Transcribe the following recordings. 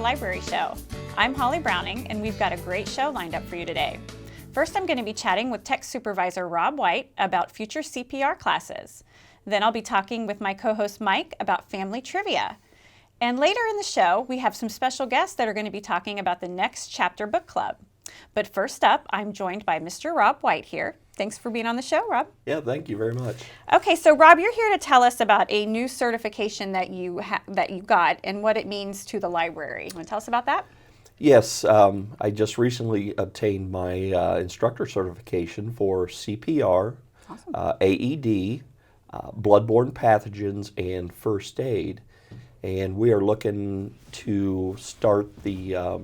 Library Show. I'm Holly Browning, and we've got a great show lined up for you today. First, I'm going to be chatting with Tech Supervisor Robb White about future CPR classes. Then I'll be talking with my co-host Mike about family trivia. And later in the show, we have some special guests that are going to be talking about the next chapter book club. But first up, I'm joined by Mr. Robb White here. Thanks for being on the show, Robb. Yeah, thank you very much. Okay, so Robb, you're here to tell us about a new certification that you got and what it means to the library. You want to tell us about that? Yes, I just recently obtained my instructor certification for CPR, Awesome. AED, bloodborne pathogens, and first aid. And we are looking to start the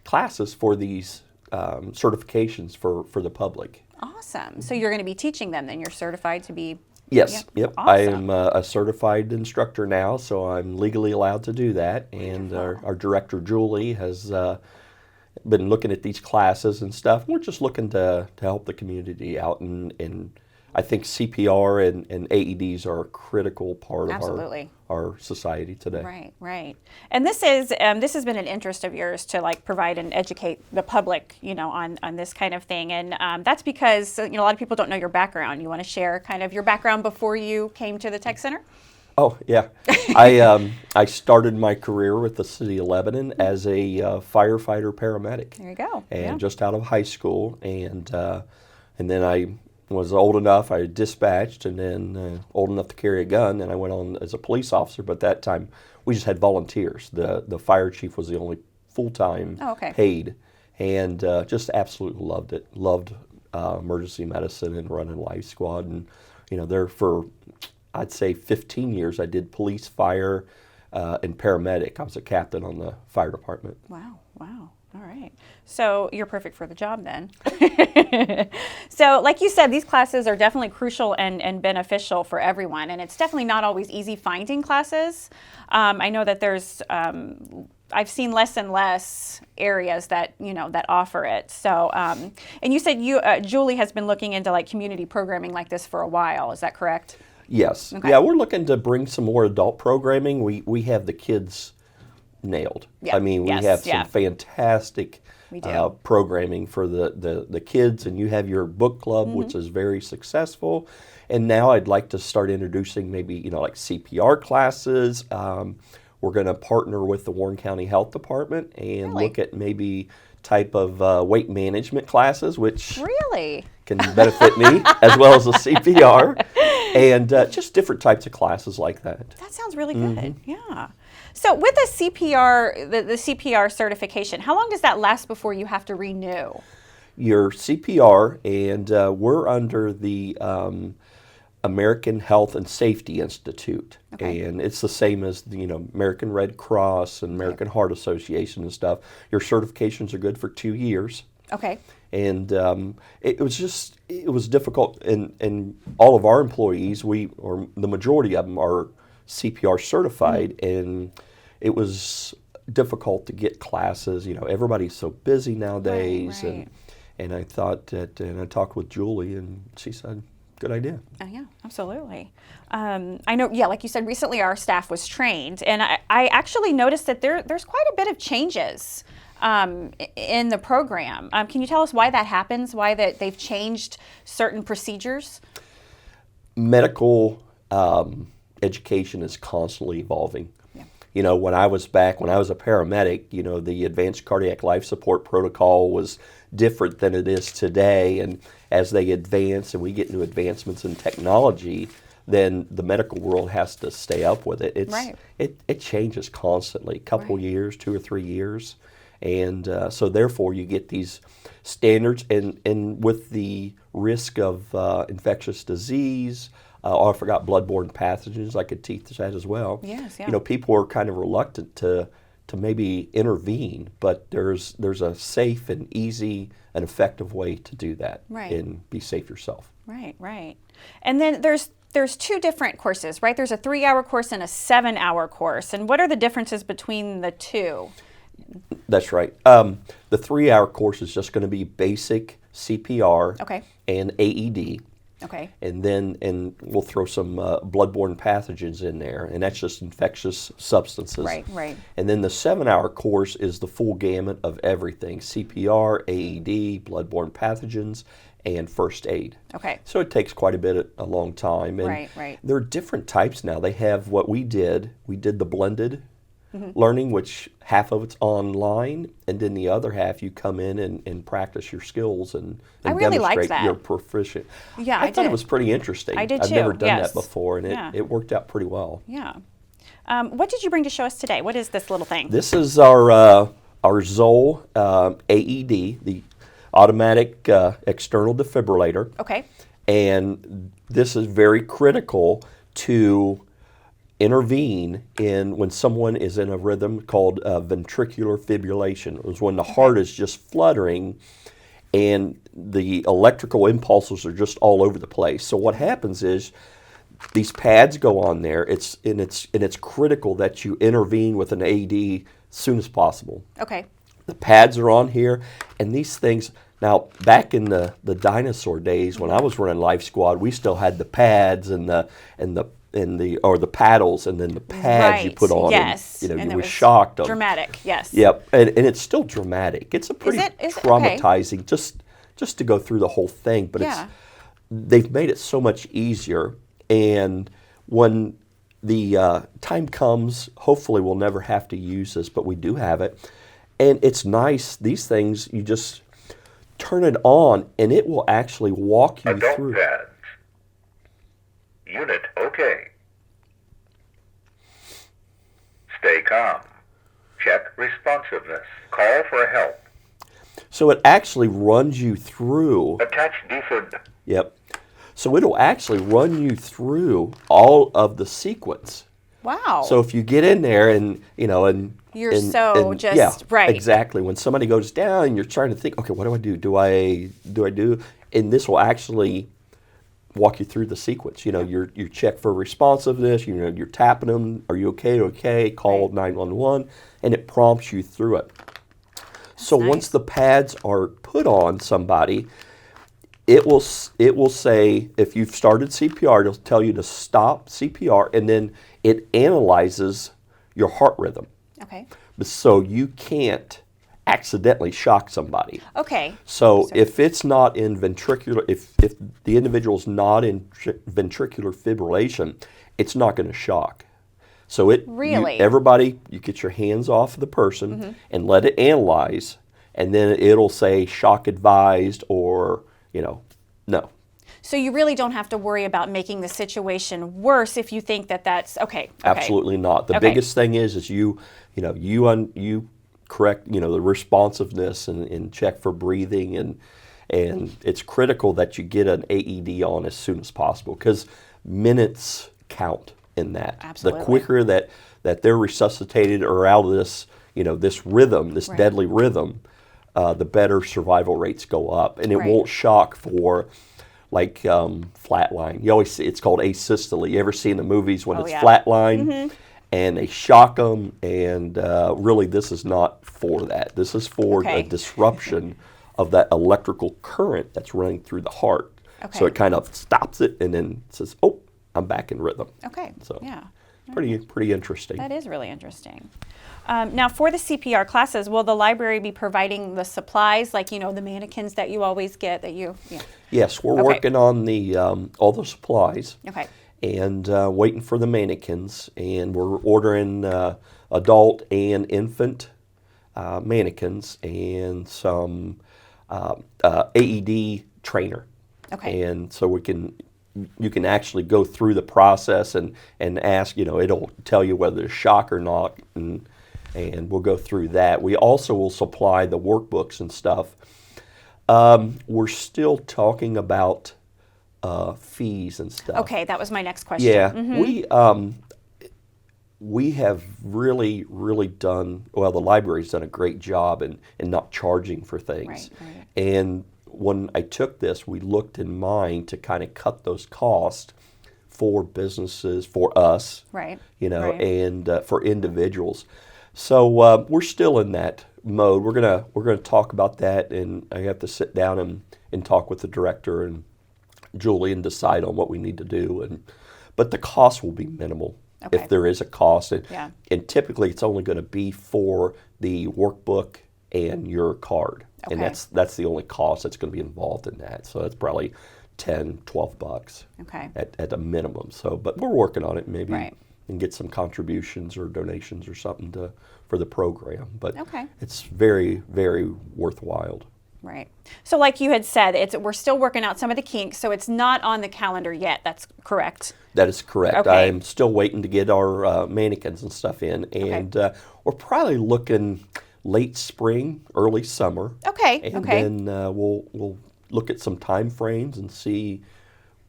classes for these certifications for the public. Awesome. So you're going to be teaching them then? You're certified to be... Yes, yep. Awesome. I am a certified instructor now, so I'm legally allowed to do that. And our director, Julie, has been looking at these classes and stuff. We're just looking to help the community out, and I think CPR and AEDs are a critical part of our society today. Right, right. And this has been an interest of yours to provide and educate the public, on this kind of thing. And that's because a lot of people don't know your background. You want to share kind of your background before you came to the Tech Center? Oh yeah, I started my career with the City of Lebanon as a firefighter paramedic. There you go. And just out of high school, and then I was old enough, I dispatched, and then old enough to carry a gun, and I went on as a police officer. But that time, we just had volunteers. The fire chief was the only full-time paid, and just absolutely loved it. Loved emergency medicine and running Life Squad, and there for, I'd say 15 years, I did police, fire, and paramedic. I was a captain on the fire department. Wow, wow. All right. So you're perfect for the job then. So like you said, these classes are definitely crucial and beneficial for everyone. And it's definitely not always easy finding classes. I know that there's, I've seen less and less areas that, that offer it. So, and you said Julie has been looking into community programming like this for a while. Is that correct? Yes. Okay. Yeah, we're looking to bring some more adult programming. We have the kids nailed. Yeah. I mean, we have some fantastic programming for the kids, and you have your book club, which is very successful. And now I'd like to start introducing maybe, like CPR classes. We're going to partner with the Warren County Health Department and look at maybe type of weight management classes, which can benefit me as well as the CPR, and just different types of classes like that. That sounds really good. Yeah. So with the CPR, the CPR certification, how long does that last before you have to renew? Your CPR, and we're under the American Health and Safety Institute, and it's the same as the American Red Cross and American Heart Association and stuff. Your certifications are good for 2 years. Okay. And it was difficult, and all of our employees, or the majority of them are CPR certified, and it was difficult to get classes. Everybody's so busy nowadays, and I thought that, and I talked with Julie, and she said, good idea. Oh, yeah, absolutely. I know, like you said, recently our staff was trained, and I actually noticed that there's quite a bit of changes in the program. Can you tell us why that happens, why that they've changed certain procedures? Medical education is constantly evolving. When I was a paramedic, the advanced cardiac life support protocol was different than it is today. And as they advance and we get new advancements in technology, then the medical world has to stay up with it. It changes constantly, couple years, 2 or 3 years. And so therefore you get these standards, and with the risk of infectious disease, I forgot bloodborne pathogens. I could teach that as well. Yes, yeah. People are kind of reluctant to maybe intervene, but there's a safe and easy and effective way to do that and be safe yourself. Right, right. And then there's 2 different courses, right? There's a 3-hour course and a 7-hour course. And what are the differences between the 2? That's right. The 3-hour course is just going to be basic CPR and AED. Okay. and we'll throw some bloodborne pathogens in there, and that's just infectious substances. Right, right. And then the 7-hour course is the full gamut of everything: CPR, AED, bloodborne pathogens, and first aid. Okay. So it takes quite a long time. And Right, right. there are different types now. They have what we did. We did the blended learning, which half of it's online, and then the other half you come in and practice your skills and I really liked demonstrate that. you're proficient. Yeah, I I thought did. it was pretty interesting. I did I've too, never done yes. that before, and Yeah. it worked out pretty well. Yeah. What did you bring to show us today? What is this little thing? This is our Zoll AED, the automatic external defibrillator. Okay. And this is very critical to intervene in when someone is in a rhythm called ventricular fibrillation. It's when the heart is just fluttering and the electrical impulses are just all over the place. So what happens is these pads go on there. It's critical that you intervene with an AED as soon as possible. Okay. The pads are on here, and these things. Now, back in the dinosaur days when I was running Life Squad, we still had the pads and the paddles, and then the pads you Right. put on. Yes. And, And you it were was shocked. Dramatic. Yes. Yep, and it's still dramatic. It's a pretty Is it? Okay. traumatizing just to go through the whole thing. But Yeah. they've made it so much easier, and when the time comes, hopefully we'll never have to use this, but we do have it. And it's nice. These things, you just turn it on, and it will actually walk you Adult through. pads. Unit okay. Stay calm. Check responsiveness. Call for help. So it actually runs you through. Attach defib. Yep. So it'll actually run you through all of the sequence. Wow. So if you get in there and You're so just- yeah, right. exactly. When somebody goes down and you're trying to think, okay, what do I do? Do I do? And this will actually walk you through the sequence. You check for responsiveness. You're tapping them. Are you okay? Okay. Call 911, and it prompts you through it. So nice. once the pads are put on somebody, it will say, if you've started CPR, it'll tell you to stop CPR, and then it analyzes your heart rhythm. Okay. So you can't accidentally shock somebody. Okay. So if it's not in ventricular, if the individual's not in ventricular fibrillation, it's not going to shock. So Really? Everybody, you get your hands off the person and let it analyze, and then it'll say shock advised or, no. So you really don't have to worry about making the situation worse if you think that that's okay. Absolutely not. The Okay. biggest thing is you correct, the responsiveness and check for breathing, and it's critical that you get an AED on as soon as possible, because minutes count in that. Absolutely. The quicker that they're resuscitated or out of this, this rhythm, this Right. deadly rhythm, the better survival rates go up, and it Right. won't shock for like flatline. You always see it's called asystole. You ever see in the movies when Oh, it's yeah. flatline and they shock them? And really, this is not for that. This is for Okay. a disruption of that electrical current that's running through the heart. Okay. So it kind of stops it and then says, "Oh, I'm back in rhythm." Okay. So Yeah. pretty interesting. That is really interesting. Now, for the CPR classes, will the library be providing the supplies, like, the mannequins that you always get that you, yeah. Yes, we're Okay. working on the all the supplies. Okay. And waiting for the mannequins, and we're ordering adult and infant mannequins and some AED trainer. Okay. And so you can actually go through the process and ask, it'll tell you whether it's shock or not, and we'll go through that. We also will supply the workbooks and stuff. We're still talking about fees and stuff. Okay, that was my next question. Yeah, we have really done well. The library's done a great job in not charging for things. Right. And when I took this, we looked in mind to kind of cut those costs for businesses, for us, Right. right. Right. And for individuals. So we're still in that mode. We're gonna talk about that, and I have to sit down and talk with the director Julie and decide on what we need to do. But the cost will be minimal Okay. if there is a cost. Yeah. And typically it's only going to be for the workbook and your card. And Okay. that's the only cost that's going to be involved in that. So that's probably $10-12 Okay. at a minimum. So, but we're working on it, maybe Right. and get some contributions or donations or something for the program. But Okay. it's very, very worthwhile. Right. So like you had said, we're still working out some of the kinks, so it's not on the calendar yet. That's correct. That is correct. Okay. I'm still waiting to get our mannequins and stuff in, and we're probably looking late spring, early summer. Okay. And Okay. then we'll look at some time frames and see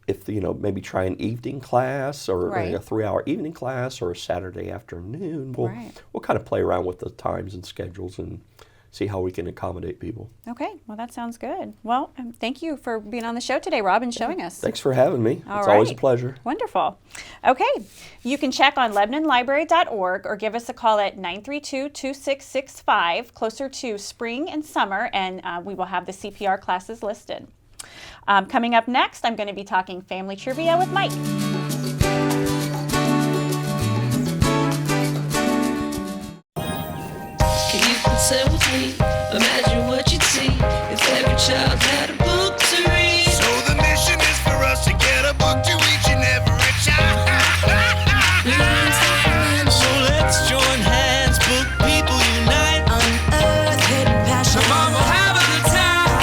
if maybe try an evening class or Right. a 3-hour evening class or a Saturday afternoon. Right. We'll kind of play around with the times and schedules and see how we can accommodate people. Okay. Well, that sounds good. Well, thank you for being on the show today, Rob, and showing us. Thanks for having me. All It's always a right. pleasure. Wonderful. Okay. You can check on LebanonLibrary.org or give us a call at 932-2665, closer to spring and summer, and we will have the CPR classes listed. Coming up next, I'm going to be talking family trivia with Mike. Can you consent with me? Imagine what you'd see if every child had a book to read. So the mission is for us to get a book to each and every child. So let's join hands, book people unite. Unearth hidden passion. Come on, we'll have a good time.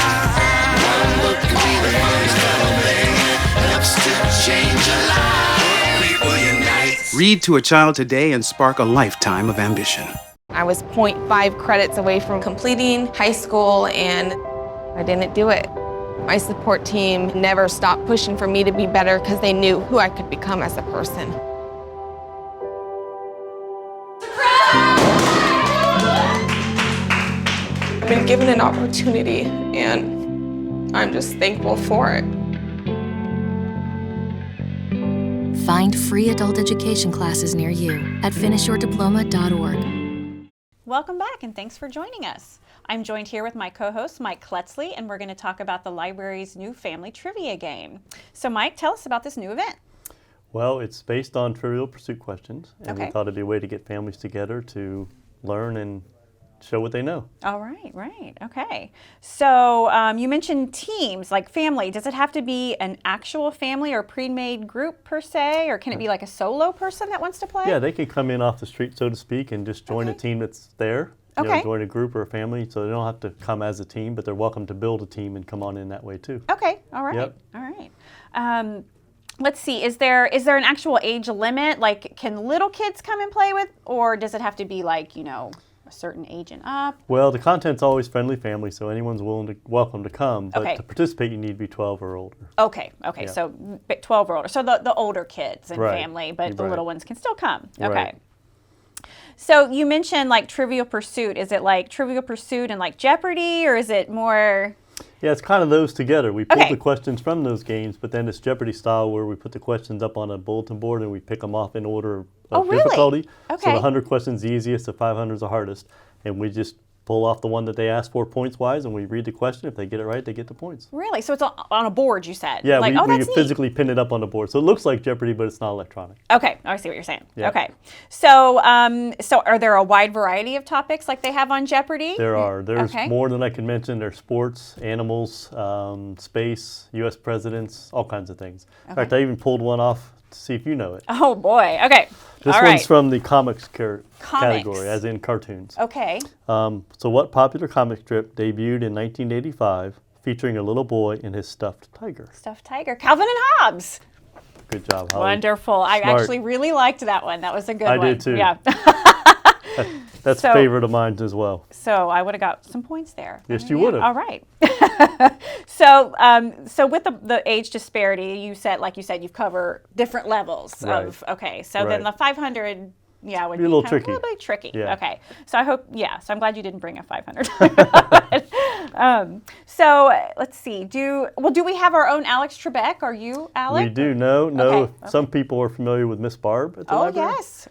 One book can be the first thing that helps to change a life. Book people unite. Read to a child today and spark a lifetime of ambition. I was 0.5 credits away from completing high school, and I didn't do it. My support team never stopped pushing for me to be better because they knew who I could become as a person. I've been given an opportunity, and I'm just thankful for it. Find free adult education classes near you at finishyourdiploma.org. Welcome back, and thanks for joining us. I'm joined here with my co-host, Mike Kletzley, and we're going to talk about the library's new family trivia game. So, Mike, tell us about this new event. Well, it's based on Trivial Pursuit questions, and Okay. we thought it'd be a way to get families together to learn and show what they know. All right, right, okay. So you mentioned teams, like family. Does it have to be an actual family or pre-made group per se, or can it be like a solo person that wants to play? Yeah, they can come in off the street, so to speak, and just join a team that's there. You know, Okay. join a group or a family, so they don't have to come as a team, but they're welcome to build a team and come on in that way too. Okay, all right, Yep. all right. Let's see, is there an actual age limit? Like, can little kids come and play with, or does it have to be like, a certain age and up? Well, the content's always friendly family, so anyone's welcome to come, but Okay. to participate you need to be 12 or older. Okay, Yeah. so 12 or older. So the older kids and Right. family, but the Right. little ones can still come. Right. Okay. So you mentioned like Trivial Pursuit. Is it like Trivial Pursuit and like Jeopardy, or is it more? Yeah, it's kind of those together. We pull Okay. the questions from those games, but then it's Jeopardy style where we put the questions up on a bulletin board and we pick them off in order of Oh, really? difficulty. So Okay. the 100 questions the easiest, the 500 is the hardest. And we just pull off the one that they asked for points-wise, and we read the question. If they get it right, they get the points. Really? So it's on a board, you said? Yeah, like, we that's neat. physically pin it up on the board. So it looks like Jeopardy, but it's not electronic. Okay, I see what you're saying. Yeah. Okay. So so are there a wide variety of topics like they have on Jeopardy? There are. There's Okay. more than I can mention. There's sports, animals, space, U.S. presidents, all kinds of things. In fact, I even pulled one off to see if you know it. Oh boy. Okay. This All one's right. from the comics Comics. category, as in cartoons. Okay. So what popular comic strip debuted in 1985 featuring a little boy and his stuffed tiger? Stuffed Tiger. Calvin and Hobbes. Good job, Holly. Wonderful. I Smart. actually really liked that one. That was a good I one. did too. Yeah. That's So- a favorite of mine as well. So I would have got some points there. Yes, you Yeah. would have. All right. So with the age disparity, like you said, you've covered different levels Right. of. Okay. So then Right. the 500. Yeah, would Be a little kind of tricky. A little bit tricky. Yeah. Okay. So I hope. Yeah. So I'm glad you didn't bring a 500. So let's see. Do we have our own Alex Trebek? Are you Alex? We do. No. Okay. Some people are familiar with Miss Barb at the Oh library. yes.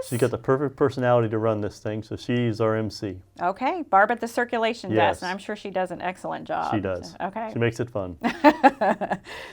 She's got the perfect personality to run this thing, so she's our MC. Okay, Barb at the circulation Yes. desk, and I'm sure she does an excellent job. She does. Okay. She makes it fun.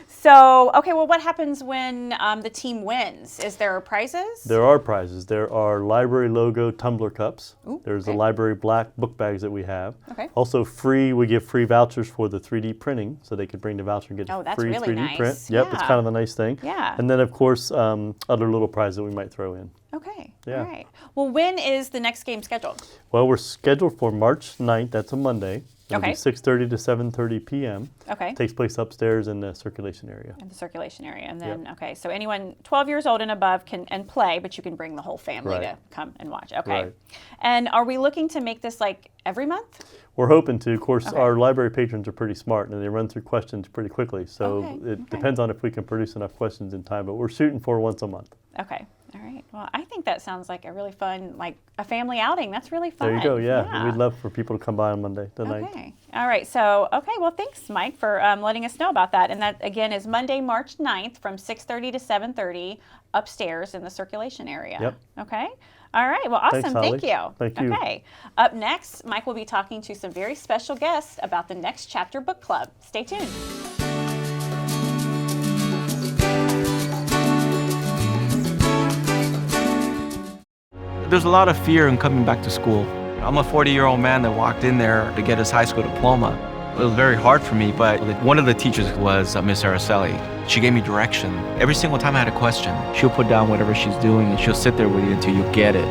So, okay, well, what happens when the team wins? Is there prizes? There are prizes. There are library logo tumbler cups. Ooh, There's the okay. library black book bags that we have. Okay. Also we give free vouchers for the 3D printing, so they could bring the voucher and get Oh, that's free really 3D nice. print. Yep, it's Yeah. kind of a nice thing. Yeah. And then, of course, other little prizes that we might throw in. Okay. Yeah. All right. Well, when is the next game scheduled? Well, we're scheduled for March 9th. That's a Monday. It'll Okay. be 6:30 to 7:30 p.m. Okay. Takes place upstairs in the circulation area. In the circulation area, and then okay, so anyone 12 years old and above can play, but you can bring the whole family Right. to come and watch. Okay. Right. And are we looking to make this like every month? We're hoping to. Of course, Okay. our library patrons are pretty smart and they run through questions pretty quickly. So Okay, it okay. depends on if we can produce enough questions in time, but we're shooting for once a month. Okay. All right. Well, I think that sounds like a really fun, like a family outing. That's really fun. There you go. Yeah. We'd love for people to come by on Monday, the 9th. Okay. All right. So, okay. Well, thanks, Mike, for letting us know about that. And that, again, is Monday, March 9th from 6:30 to 7:30 upstairs in the circulation area. Yep. Okay. All right. Well, awesome. Thanks, Thank Holly. you. Thank you. Okay. Up next, Mike will be talking to some very special guests about the Next Chapter Book Club. Stay tuned. There's a lot of fear in coming back to school. I'm a 40-year-old man that walked in there to get his high school diploma. It was very hard for me, but one of the teachers was Miss Araceli. She gave me direction. Every single time I had a question, she'll put down whatever she's doing and she'll sit there with you until you get it.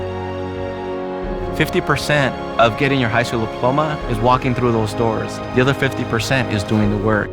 50% of getting your high school diploma is walking through those doors. The other 50% is doing the work.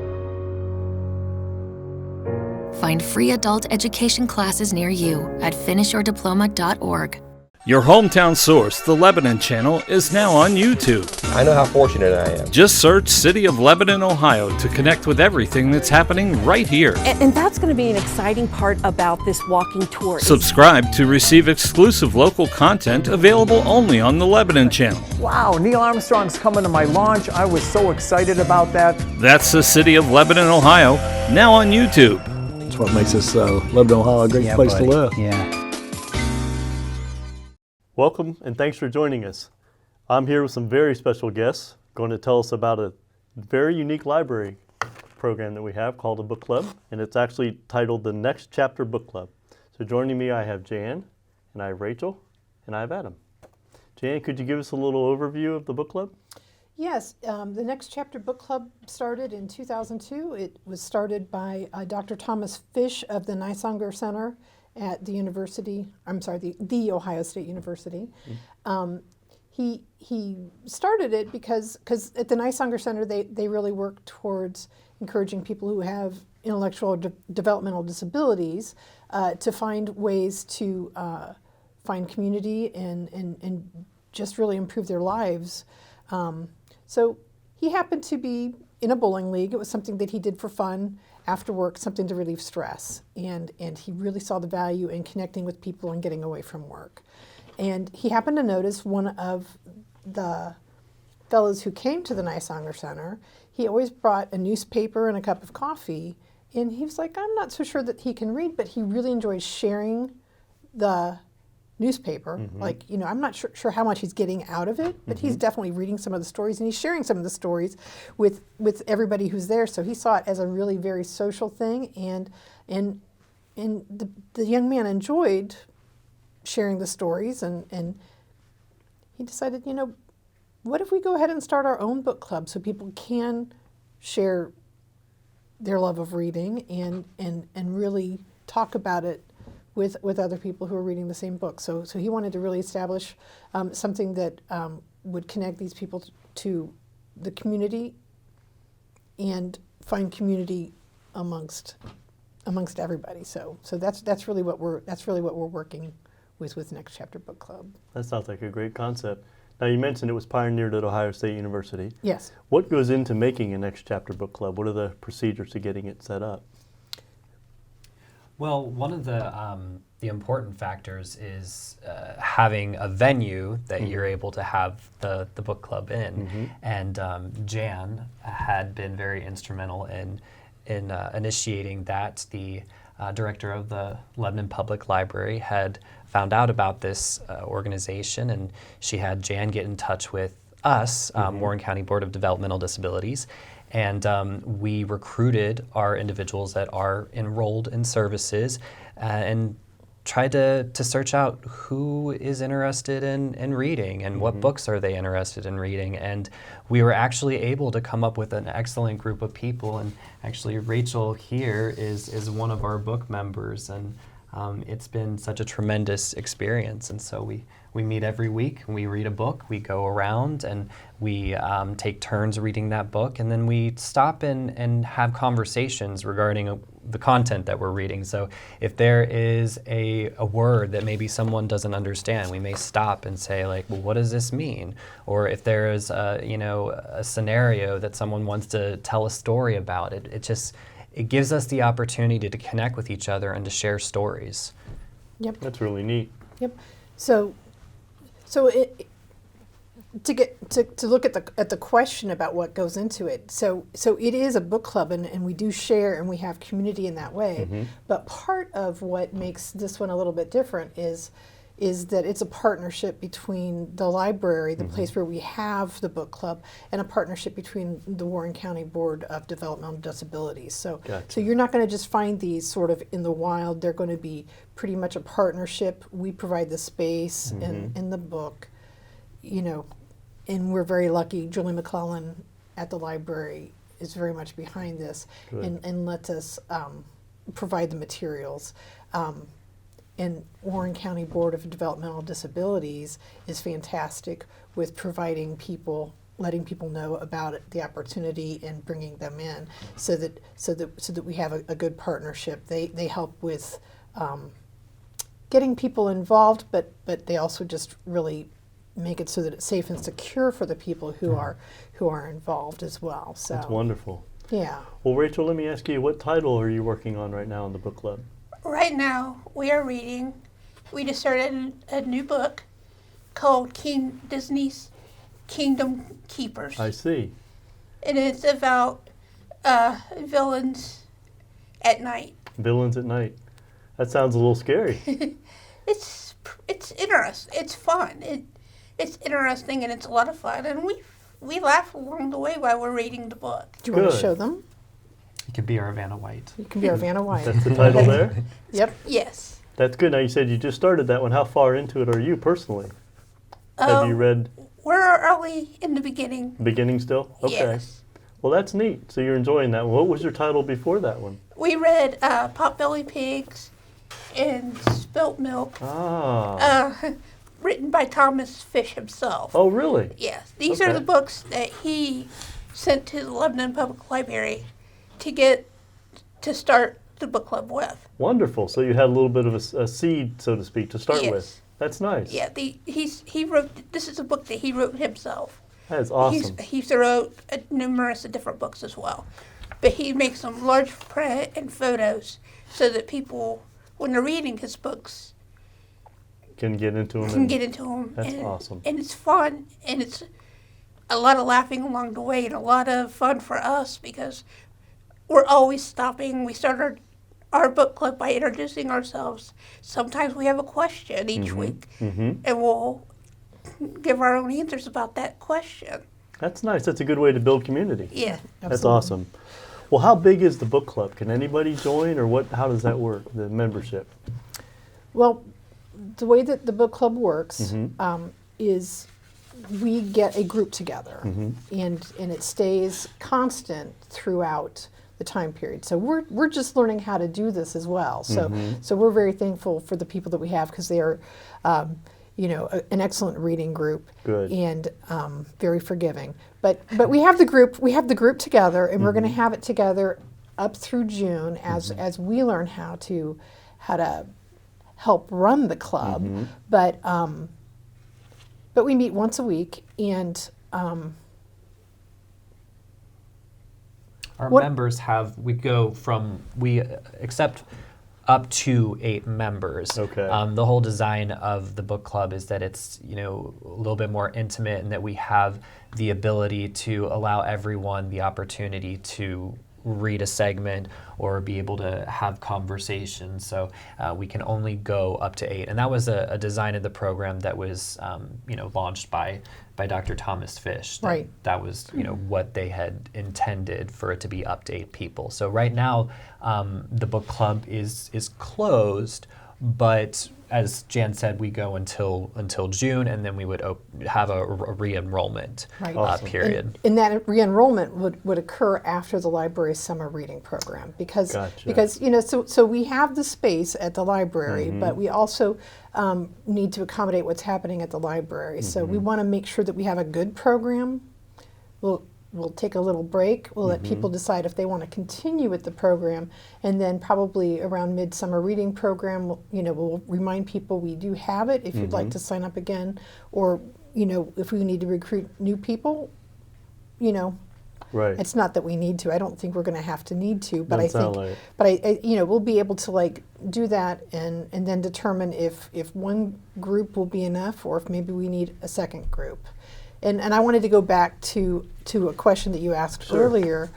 Find free adult education classes near you at finishyourdiploma.org. Your hometown source, the Lebanon Channel, is now on YouTube. I know how fortunate I am. Just search City of Lebanon, Ohio to connect with everything that's happening right here. And that's going to be an exciting part about this walking tour. Subscribe to receive exclusive local content available only on the Lebanon Channel. Wow, Neil Armstrong's coming to my launch. I was so excited about that. That's the City of Lebanon, Ohio, now on YouTube. That's what makes this Lebanon, Ohio a great place to live. Yeah. Welcome and thanks for joining us. I'm here with some very special guests going to tell us about a very unique library program that we have called a book club, and it's actually titled the Next Chapter Book Club. So joining me I have Jan, and I have Rachel, and I have Adam. Jan, could you give us a little overview of the book club? Yes, the Next Chapter Book Club started in 2002. It was started by Dr. Thomas Fish of the Nysanger Center at the university, the Ohio State University. He started it because at the Nysanger Center they really work towards encouraging people who have intellectual developmental disabilities to find ways to find community and just really improve their lives. So he happened to be in a bowling league. It was something that he did for fun after work, something to relieve stress. And he really saw the value in connecting with people and getting away from work. And he happened to notice one of the fellows who came to the Nysanger Center, he always brought a newspaper and a cup of coffee. And he was like, I'm not so sure that he can read, but he really enjoys sharing the newspaper. Like, you know, I'm not sure how much he's getting out of it, but he's definitely reading some of the stories and he's sharing some of the stories with everybody who's there. So he saw it as a really very social thing, and the young man enjoyed sharing the stories, and he decided, you know, what if we go ahead and start our own book club so people can share their love of reading and really talk about it with other people who are reading the same book. So he wanted to really establish something that would connect these people to the community and find community amongst everybody. So that's really what we're working with Next Chapter Book Club. That sounds like a great concept. Now you mentioned it was pioneered at Ohio State University. Yes. What goes into making a Next Chapter Book Club? What are the procedures to getting it set up? Well, one of the the important factors is having a venue that you're able to have the book club in. And Jan had been very instrumental in initiating that. The director of the Lebanon Public Library had found out about this organization, and she had Jan get in touch with us, Warren County Board of Developmental Disabilities, and we recruited our individuals that are enrolled in services and tried to search out who is interested in reading and what books are they interested in reading. And we were actually able to come up with an excellent group of people. And actually Rachel here is one of our book members, and it's been such a tremendous experience. And so we meet every week, we read a book, we go around and we take turns reading that book, and then we stop and have conversations regarding the content that we're reading. So if there is a word that maybe someone doesn't understand, we may stop and say, like, well, what does this mean? Or if there is a scenario that someone wants to tell a story about, it gives us the opportunity to connect with each other and to share stories. Yep. That's really neat. Yep. So to look at the question about what goes into it. So it is a book club, and we do share and we have community in that way. But part of what makes this one a little bit different is that it's a partnership between the library, the place where we have the book club, and a partnership between the Warren County Board of Developmental Disabilities. So you're not going to just find these sort of in the wild. They're going to be pretty much a partnership. We provide the space and the book, and we're very lucky. Julie McClellan at the library is very much behind this and lets us provide the materials. And Warren County Board of Developmental Disabilities is fantastic with providing people, letting people know about it, the opportunity, and bringing them in, so that we have a good partnership. They help with getting people involved, but they also just really make it so that it's safe and secure for the people who are involved as well. So that's wonderful. Yeah. Well, Rachel, let me ask you, what title are you working on right now in the book club? Right now, we are reading. We just started a new book called Disney's Kingdom Keepers. I see. And it's about villains at night. Villains at night. That sounds a little scary. It's interesting. It's fun. It's interesting, and it's a lot of fun. And we laugh along the way while we're reading the book. Do you want to show them? You could be our Vanna White. You can be our Vanna White. That's the title there? Yep. Yes. That's good. Now, you said you just started that one. How far into it are you personally? Have you read? We're early in the beginning. Beginning still? Okay. Yes. Well, that's neat. So you're enjoying that one. What was your title before that one? We read Potbelly Pigs and Spilt Milk. Written by Thomas Fish himself. Oh, really? Yes. These are the books that he sent to the Lebanon Public Library to start the book club with. Wonderful. So you had a little bit of a seed, so to speak, to start with. That's nice. Yeah. He wrote. This is a book that he wrote himself. That is awesome. He's wrote numerous different books as well, but he makes them large print and photos so that people, when they're reading his books, can get into them. That's awesome. And it's fun, and it's a lot of laughing along the way, and a lot of fun for us because we're always stopping. We start our book club by introducing ourselves. Sometimes we have a question each week, and we'll give our own answers about that question. That's nice. That's a good way to build community. Yeah. That's awesome. Well, how big is the book club? Can anybody join, or what? How does that work, the membership? Well, the way that the book club works is we get a group together, and it stays constant throughout the time period. So we're just learning how to do this as well. So so we're very thankful for the people that we have, because they are, an excellent reading group. Good. And very forgiving. But we have the group. We have the group together, and we're going to have it together up through June as we learn how to help run the club. But we meet once a week, and our members we accept up to 8 members. Okay. The whole design of the book club is that it's, a little bit more intimate, and that we have the ability to allow everyone the opportunity to read a segment or be able to have conversations. So we can only go up to 8. And that was a design of the program that was, launched by Dr. Thomas Fish. Right. That was, what they had intended for it to be up to 8 people. So right now, the book club is closed, but as Jan said, we go until June, and then we would have a re-enrollment period. And that re-enrollment would occur after the library's summer reading program because so we have the space at the library, but we also need to accommodate what's happening at the library. So we want to make sure that we have a good program. We'll take a little break. We'll let people decide if they want to continue with the program, and then probably around midsummer reading program, we'll remind people we do have it if you'd like to sign up again, or if we need to recruit new people, Right. It's not that we need to. I don't think we're going to need to, but Doesn't sound like it. I we'll be able to do that and then determine if one group will be enough, or if maybe we need a second group. And I wanted to go back to a question that you asked earlier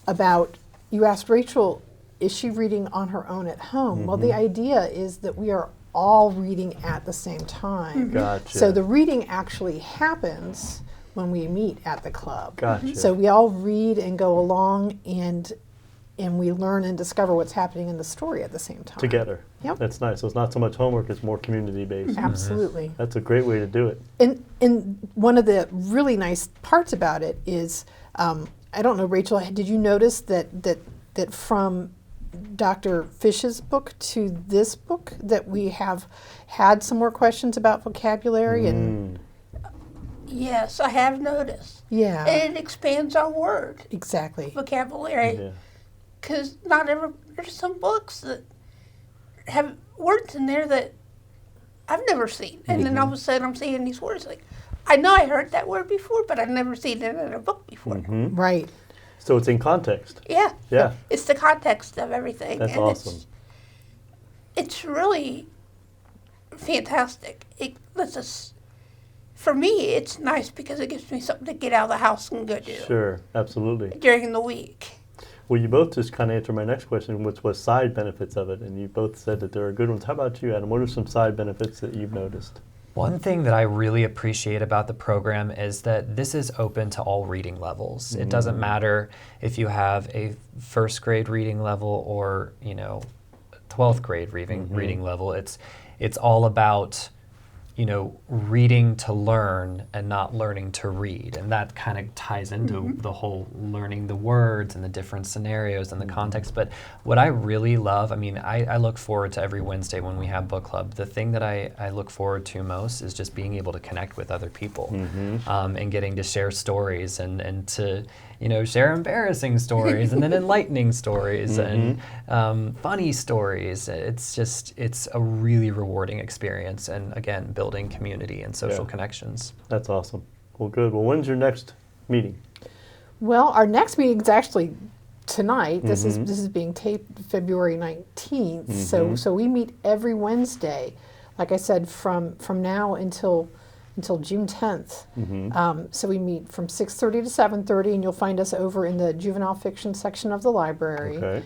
about, you asked Rachel, is she reading on her own at home? Well, the idea is that we are all reading at the same time. Gotcha. So the reading actually happens when we meet at the club. Gotcha. So we all read and go along, and we learn and discover what's happening in the story at the same time. Together. Yep. That's nice. So it's not so much homework, it's more community-based. Absolutely. That's a great way to do it. And one of the really nice parts about it is, I don't know, Rachel, did you notice that from Dr. Fish's book to this book that we have had some more questions about vocabulary and Yes, I have noticed. Yeah. And it expands our word. Exactly. Vocabulary. Because there's some books that have words in there that I've never seen. And then all of a sudden I'm seeing these words like, I know I heard that word before, but I've never seen it in a book before. Right. So it's in context. Yeah. Yeah. It's the context of everything. That's and awesome. It's really fantastic. It lets us, for me, it's nice because it gives me something to get out of the house and go do Sure, absolutely. during the week. Well, you both just kind of answered my next question, which was side benefits of it, and you both said that there are good ones. How about you, Adam? What are some side benefits that you've noticed? One thing that I really appreciate about the program is that this is open to all reading levels. It doesn't matter if you have a first grade reading level or 12th grade reading level. It's all about reading to learn and not learning to read. And that kind of ties into the whole learning the words and the different scenarios and the context. But what I really love, I look forward to every Wednesday when we have book club. The thing that I look forward to most is just being able to connect with other people and getting to share stories and to share embarrassing stories and then enlightening stories and funny stories. It's a really rewarding experience, and again, building community and social connections. That's awesome. Well, good. Well, when's your next meeting? Well, our next meeting is actually tonight. This is being taped February 19th. So we meet every Wednesday, like I said, from now until June 10th. So we meet from 6:30 to 7:30, and you'll find us over in the juvenile fiction section of the library. Okay.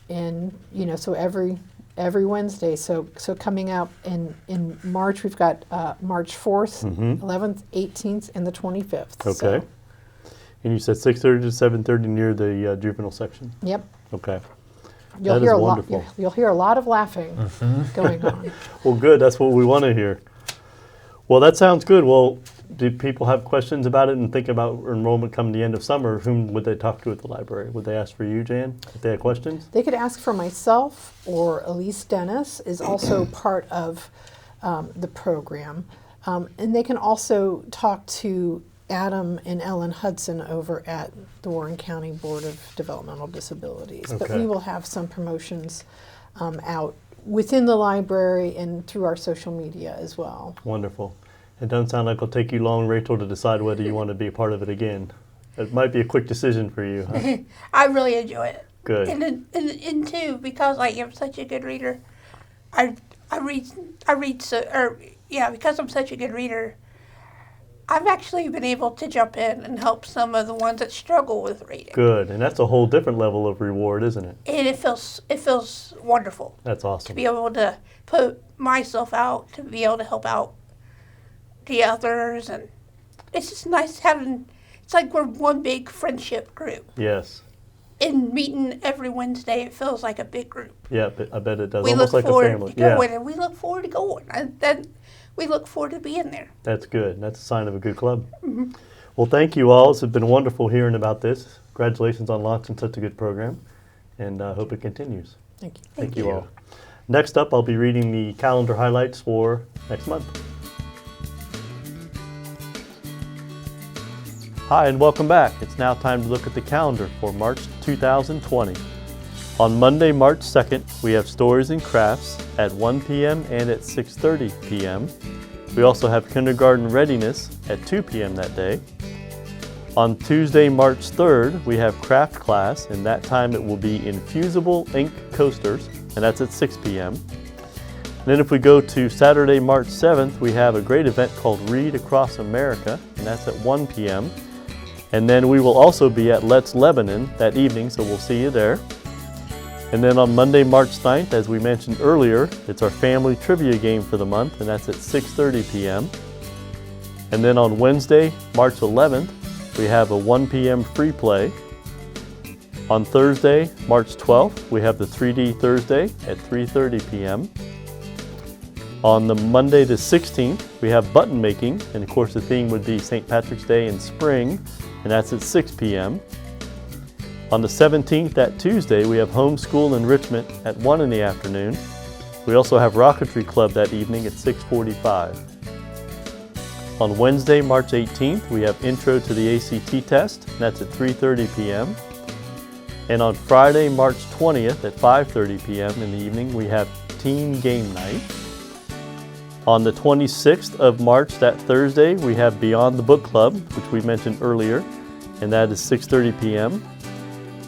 And so every Wednesday. So coming out in March, we've got March 4th, 11th, 18th, and the 25th. Okay. So, and you said 6:30 to 7:30 near the juvenile section. Yep. Okay. You'll That hear is a lot. wonderful. You'll hear a lot of laughing going on. Well, good. That's what we want to hear. Well, that sounds good. Well, do people have questions about it and think about enrollment come the end of summer? Whom would they talk to at the library? Would they ask for you, Jan, if they had questions? They could ask for myself, or Elise Dennis is also part of the program. And they can also talk to Adam and Ellen Hudson over at the Warren County Board of Developmental Disabilities. But Okay. we will have some promotions out within the library and through our social media as well. Wonderful. It doesn't sound like it'll take you long, Rachel, to decide whether you want to be a part of it again. It might be a quick decision for you, huh? I really enjoy it. Good. And too, because I am such a good reader, because I'm such a good reader, I've actually been able to jump in and help some of the ones that struggle with reading. Good, and that's a whole different level of reward, isn't it? And it feels wonderful. That's awesome. To be able to put myself out, to be able to help out the others, and it's just nice having. It's like we're one big friendship group. Yes. And meeting every Wednesday, it feels like a big group. Yeah, I bet it does. We Almost look like a forward family. to going, and we look forward to going. And then we look forward to being there. That's good. That's a sign of a good club. Mm-hmm. Well, thank you all. It's been wonderful hearing about this. Congratulations on launching such a good program, and I hope it continues. Thank you. Thank you all. Next up, I'll be reading the calendar highlights for next month. Hi, and welcome back. It's now time to look at the calendar for March 2020. On Monday, March 2nd, we have Stories and Crafts at 1 p.m. and at 6:30 p.m. We also have Kindergarten Readiness at 2 p.m. that day. On Tuesday, March 3rd, we have Craft Class, and that time it will be Infusible Ink Coasters, and that's at 6 p.m. And then if we go to Saturday, March 7th, we have a great event called Read Across America, and that's at 1 p.m. And then we will also be at Let's Lebanon that evening, so we'll see you there. And then on Monday, March 9th, as we mentioned earlier, it's our family trivia game for the month, and that's at 6:30 p.m. And then on Wednesday, March 11th, we have a 1 p.m. free play. On Thursday, March 12th, we have the 3D Thursday at 3:30 p.m. On the Monday the 16th, we have button making, and of course the theme would be St. Patrick's Day in spring, and that's at 6 p.m. On the 17th, that Tuesday, we have homeschool enrichment at 1 in the afternoon. We also have Rocketry Club that evening at 6:45. On Wednesday, March 18th, we have Intro to the ACT Test, and that's at 3:30 p.m. And on Friday, March 20th at 5:30 p.m. in the evening, we have Teen Game Night. On the 26th of March, that Thursday, we have Beyond the Book Club, which we mentioned earlier, and that is 6:30 p.m.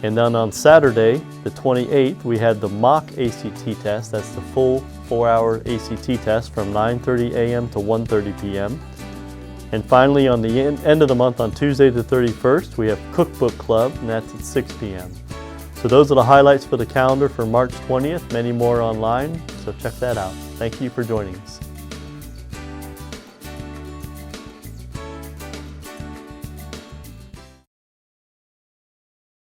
And then on Saturday, the 28th, we had the mock ACT test. That's the full 4-hour ACT test from 9:30 a.m. to 1:30 p.m. And finally, on the end of the month, on Tuesday the 31st, we have Cookbook Club, and that's at 6 p.m. So those are the highlights for the calendar for March 20th. Many more online, so check that out. Thank you for joining us.